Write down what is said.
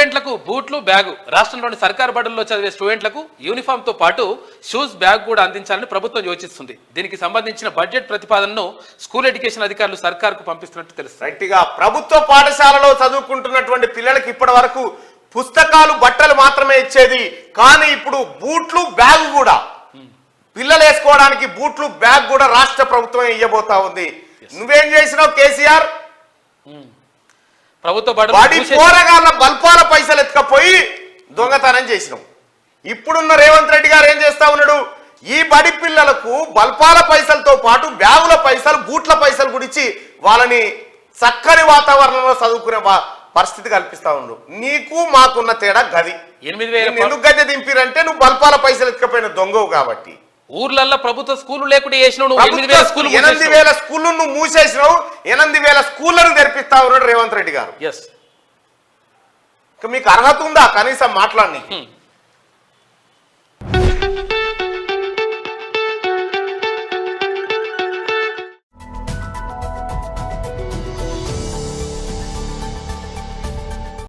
స్టూడెంట్లకు బూట్లు బ్యాగు రాష్ట్రంలోని సర్కారు బడుల్లో చదివే స్టూడెంట్లకు యూనిఫామ్ తో పాటు షూస్ బ్యాగ్ కూడా అందించాలని ప్రభుత్వం యోచిస్తుంది. దీనికి సంబంధించిన బడ్జెట్ ప్రతిపాదనను స్కూల్ ఎడ్యుకేషన్ అధికారులు సర్కారుకు పంపిస్తున్నట్టు తెలుస్తుంది. రైట్గా ప్రభుత్వ పాఠశాలలో చదువుకుంటున్నటువంటి పిల్లలకి ఇప్పటి వరకు పుస్తకాలు బట్టలు మాత్రమే ఇచ్చేది, కానీ ఇప్పుడు బూట్లు బ్యాగ్ కూడా పిల్లలు వేసుకోవడానికి బూట్లు బ్యాగ్ కూడా రాష్ట్ర ప్రభుత్వం ఇవ్వబోతా ఉంది. నువ్వేం చేసినావు కేసీఆర్? ప్రభుత్వ బడి పోరగాళ్ళ బల్పాల పైసలు ఎత్తుకపోయి దొంగతనం చేసినాం. ఇప్పుడున్న రేవంత్ రెడ్డి గారు ఏం చేస్తా ఉన్నాడు? ఈ బడి పిల్లలకు బల్పాల పైసలతో పాటు బ్యాగుల పైసలు బూట్ల పైసలు గురించి వాళ్ళని చక్కని వాతావరణంలో చదువుకునే పరిస్థితి కల్పిస్తా ఉన్నాడు. నీకు మాకున్న తేడా గది. 8,000 ఎందుకు గది దింపిరంటే నువ్వు బల్పాల పైసలు ఎత్తుకపోయిన దొంగవు కాబట్టి. ఊర్లల్లో ప్రభుత్వ స్కూలు లేకుండా చేసినావు. 8,000 స్కూళ్ళు నువ్వు మూసేసినావు. 8,000 స్కూళ్లను తెరిపిస్తా ఉన్నాడు రేవంత్ రెడ్డి గారు. మీకు అర్హత ఉందా కనీసం మాట్లాడి?